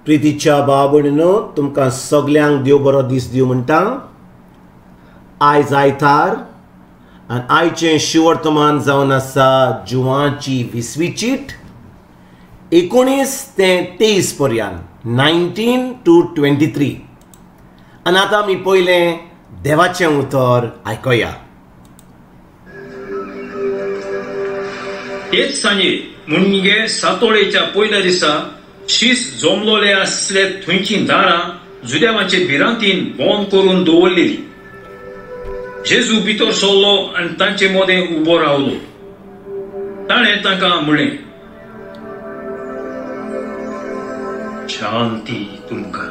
प्रितीच्या भाव-भयणींनो, तुमकां सगल्यांक देव बरो दीस दिवं म्हणटा. आयज आयतार आनी आयचें शिवर्तमान जावन आसा जुवाची 20वी चीट 19 ते 23 पर्यंत 19 to 23. आनी आतां आमी पयलें देवाचें उतर आयकया. तेच सांजे मुणगे सातोळेच्या पयल्या दिसा शीस जमलोले आसले थंयची दारां जुदेवांचे भिरांतीन बंद करून दवरलेली. जेजू भितर सरलो आनी तांचे मदें उबो रावलो. ताणें तांकां म्हणलें, शांती तुमकां.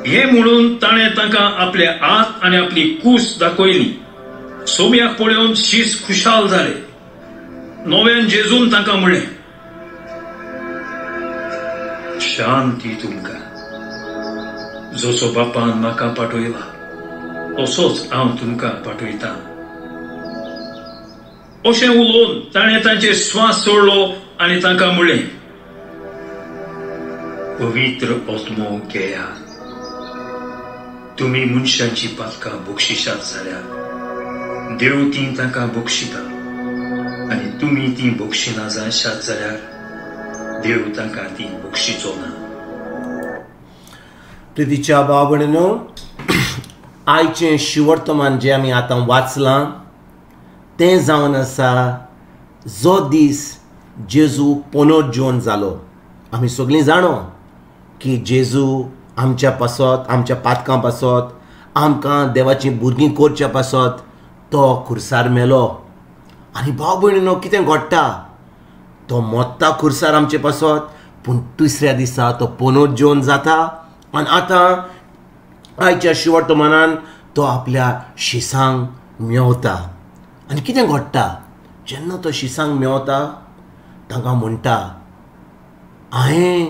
हें म्हणून ताणें तांकां आपले हात आनी आपली कूस दाखयली. सोम्याक पळोवन शीस खुशाल जाले. नव्यान जेजून तांकां म्हणलें, शांती तुमकां. जसो बापान म्हाका पाठयला तसोच हांव तुमकां पाठयतां. अशें उलोवन ताणें तांचे स्वास सोडलो आनी तांकां म्हणलें, पवित्र आत्मो घेयात. तुमी मनशांची पातकां बक्षिशात जाल्यार देव ती तांकां बक्षिता, आनी तुमी ती बक्षिना जायशात जाल्यार देव तांकां ती बक्षिचो ना. प्रितीच्या भाव-भयणींनो, आयचें शिवर्तमान जें आमी आतां वाचलां तें जावन आसा जो दीस जेजू पुनर्जीवन जालो. आमी सगळीं जाणो की जेजू आमच्या पासत, आमच्या पातकां पासत, आमकां देवाचीं भुरगीं करच्या पासत तो खुर्सार मेलो. आनी भाव भयणींनो, कितें घडटा? तो मोत्ता खुर्सार आमचे पासत, पूण तिसऱ्या दिसा तो पुनर्जीवन जाता. आनी आतां आयच्या शिवर्तमानान तो आपल्या शिसांक मेवता. आनी कितें घडटा? जेन्ना तो शिसांक मेवता तांकां म्हणटा, हांवें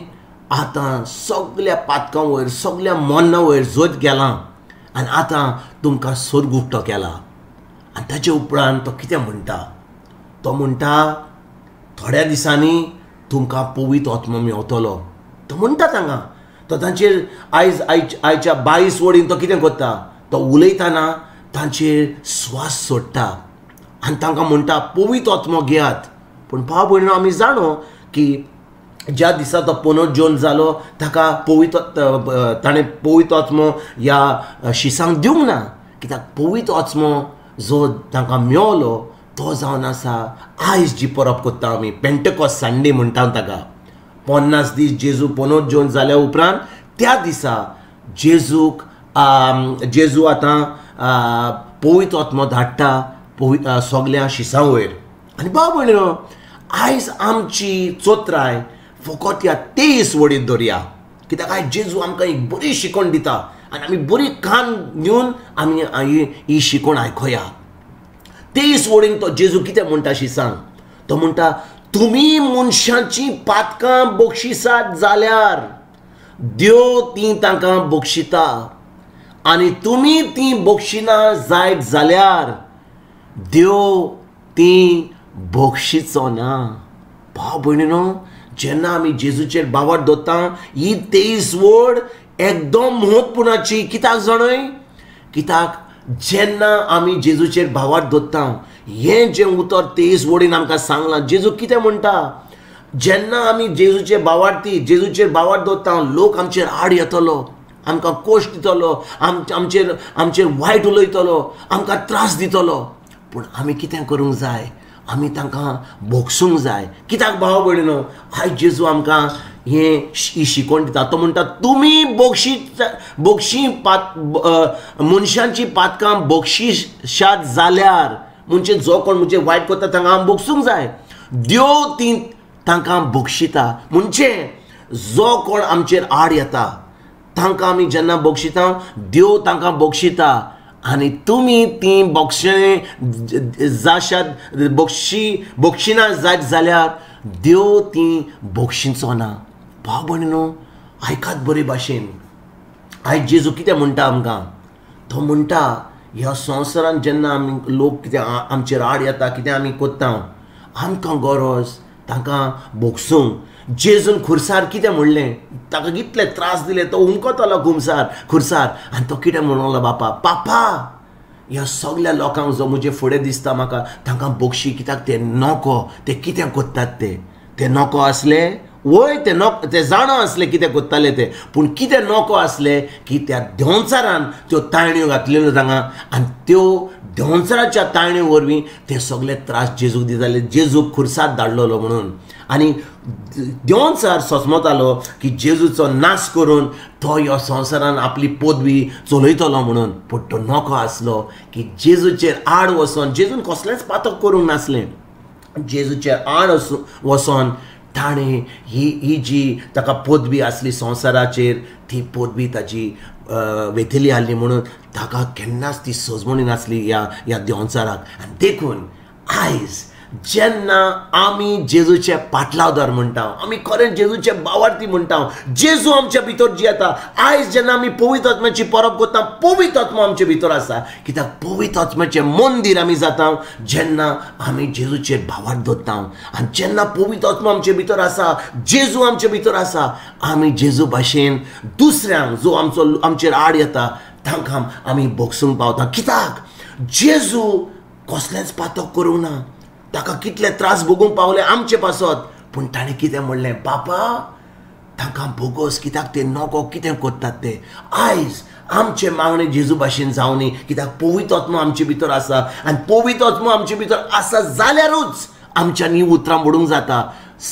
आतां सगळ्या पातकां वयर, सगळ्या मन्ना वयर जोत गेलां आनी आतां तुमकां स्वर्ग उक्तो केला. आनी ताचे उपरांत तो कितें म्हणटा? तो म्हणटा, थोड्या दिसांनी तुमकां पवित्र आत्मो मेवतलो. तो म्हणटा तांकां. तो तांचेर आयच्या 22 वडीन तो कितें करता? तो उलयतना तांचेर स्वास सोडटा आनी तांकां म्हणटा पवित्र आत्मो घेयात. पूण भाव भयणींनो, आमी जाणो की ज्या दिसा तो पुनर्जीवन जालो ताका ताणें पवित्र आत्मो ह्या शिसांक दिवंक ना. कित्याक पवित्र आत्मो जो तांकां मेवलो तो जावन आसा आयज जी परब करता आमी पेंटेकॉस्ट संडे म्हणटा ताका. 50 दीस जेजू पुनर्जीवन जाल्या उपरांत त्या दिसा जेजू आतां पवित्र आत्मो धाडटा सगळ्या शिसां वयर. आनी भाव भयणींनो, आयज आमची चोत्राय फकत ह्या 23 वडीर धरया. कित्याक आयज जेजू आमकां एक बरी शिकवण दिता आनी आमी बरी कान घेवन आमी ही शिकवण आयकया. 23 वडीन तो जेजू कितें म्हणटा शिसांक? तो म्हणटा, तुमी मनशांची पातकां बक्षिसात जाल्यार देव ती तांकां बक्षिता, आनी तुमी ती बक्षिना जायत जाल्यार देव ती बक्षिचो ना. भाव भयणींनो, जेन्ना आमी जेजूचेर बावर दवरता ही 23 वड एकदम म्हत्वपुर्णाची. कित्याक जाणय? कित्याक जेन्ना आमी जेजूचेर बावर दवरता हें जें उतर 23 वडीन आमकां सांगलां, जेजू कितें म्हणटा? जेन्ना आमी जेजूचेर बावर दवरता लोक आमचेर आड येतलो, आमकां कोश्ट दितलो, आमचेर वायट उलयतलो, आमकां त्रास दितलो. पूण आमी कितें करूंक जाय? आमी तांकां बोगसूंक जाय. कित्याक भाव भयणींनो, आयज जेजू आमकां ही शिकवण दिता. तो म्हणटा, तुमी मनशांची पातकां बक्षिशात जाल्यार, म्हणजे जो कोण म्हणजे वायट करता तांकां आमी बोगसूंक जाय. देव ती तांकां बक्षिता. म्हणजे जो कोण आमचेर आड येता तांकां आमी जेन्ना बक्षिता देव तांकां बक्षिता. आनी तुमी ती बक्षिना जायत जाल्यार देव ती बक्षिचो ना. भाव भयणींनो, आयकात बरे भाशेन. आयज जेजू कितें म्हणटा आमकां? तो म्हणटा, ह्या संवसारान जेन्ना आमी लोक कितें आमचेर आड येता, कितें आमी कोत्ता, आमकां गरज तांकां बोगसूंक जेजून खुर्सार कितें म्हणलें ताका कितले त्रास दिले तो हुमकतालो खुर्सार आनी तो कितें म्हणूंक लागलो पापा ह्या सगळ्या लोकांक जो म्हजे फुडें दिसता म्हाका तांकां बोगशी कित्याक ते नॉको ते कितें कोत्तात ते नॉको आसले वय ते जाणो आसले कितें कोत्ताले ते पूण कितें नॉको आसले की त्या देंवचारान त्यो तायण्यो घातलेल्यो तांकां आनी त्यो देंवचाराच्या तायण्यो वरवीं ते सगळे त्रास जेजूक दिताले जेजूक खुर्सार धाडलोलो म्हणून आनी देंवचार सोसमतालो की जेजूचो नाश करून तो ह्या संवसारान आपली पदवी चलयतलो म्हणून पूण तो नॉको आसलो की जेजूचेर आड वचोन जेजून कसलेंच पातक करूंक नासलें जेजूचेर आड वचोन ताणें ही जी ताका पदवी आसली संवसाराचेर ती पदवी ताची वेथेली आहली म्हणून ताका केन्नाच ती सजमणी नासली ह्या देंवचाराक आनी देखून आयज जेन्ना आमी जेजूचे पाटलावदार म्हणटा आमी खरें जेजूचे भावार्थी म्हणटा जेजू आमच्या भितर जी येता आयज जेन्ना आमी पवित्र आत्म्याची परब करता पवित्र आत्मा आमचे भितर आसा कित्याक पवित्र आत्म्याचें मंदीर आमी जाता जेन्ना आमी जेजूचेर भावार्थ दवरता आनी जेन्ना पवित्र आत्मा आमचे भितर आसा जेजू आमचे भितर आसा आमी जेजू भाशेन दुसऱ्यांक जो आमचेर आड येता तांकां आमी बोगसूंक पावता कित्याक जेजू कसलेंच पातक करूंक ना ताका कितले त्रास भोगूंक पावले आमचे पासत पूण ताणें कितें म्हणलें बापा तांकां बोगोस कित्याक ते नॉको कितें कोत्तात ते आयज आमचे मागणे जेजू भाशेन जावनी कित्याक पवित्र आत्मा आमचे भितर आसा आनी पवित्र आत्मा आमचे भितर आसा जाल्यारूच आमच्यांनी उतरां म्हणूंक जाता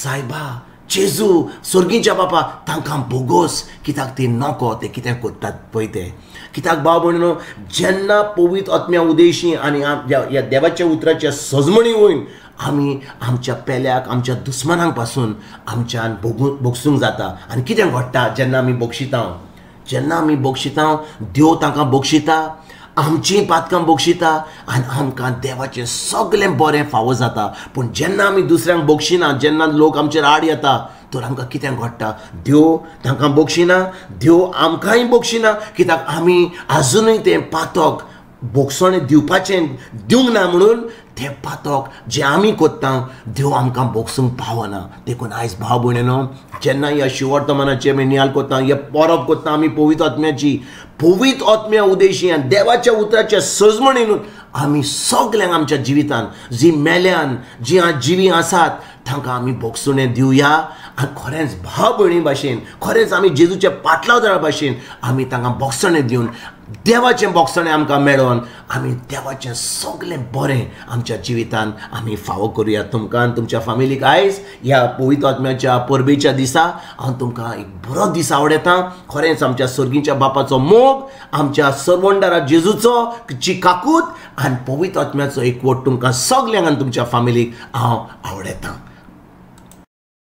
सायबा जेजू सर्गीच्या बापा तांकां बोगोस कित्याक ते नॉको ते कितें कोत्तात पळय ते कित्याक भाव भयणीनो जेन्ना पवित्र आत्म्या उदेशी आनी ह्या देवाच्या उतराच्या सजमणी वयन आमी आमच्या पेल्याक आमच्या दुस्मानांक पासून आमच्यान बोगसूंक जाता आनी कितें घडटा जेन्ना आमी बोगशिता देव तांकां बोगशिता आमचीं पातकां बोगशिता आनी आमकां देवाचें सगळें बरें फावो जाता पूण जेन्ना आमी दुसऱ्यांक बोगशिना जेन्ना लोक आमचेर आड येता तर आमकां कितें घडटा देव तांकां बोगशिना देव आमकांय बोगशिना कित्याक आमी आजुनूय तें पातक बोगसणें दिवंक ना म्हणून तें पातक जें आमी कोत्ता देव आमकां बोगसूंक पावना देखून आयज भाव भयणीनो जेन्ना ह्या शिवर्तमानाची आमी नियाल कोत्ता हे परब कोत्ता आमी पवित्र आत्म्या उदेशी आनी देवाच्या उतराच्या सजमणीनूच आमी सगल्यांक आमच्या जिवितान जी मेल्यान जी आज जिवी आसात तांकां आमी बोगसुणें दिवया आनी खरेंच भाव भयणी भाशेन खरेंच आमी जेजूच्या पाटलावदारा भाशेन आमी तांकां बोगसणें दिवन देवाचें बोगसणें आमकां मेळोन आमी देवाचें सगळें बरें आमच्या जिवितान आमी फावो करुया तुमकां आनी तुमच्या फॅमिलीक आयज ह्या पवित्र आत्म्याच्या परबेच्या दिसा हांव तुमकां एक बरो दीस आवडयता खरेंच आमच्या सर्गीच्या बापाचो मोग आमच्या सर्वंडारा जेजूचो ची काकूट आनी पवित्र आत्म्याचो एकवट तुमकां सगल्यांक आनी तुमच्या फॅमिलीक हांव आवडयता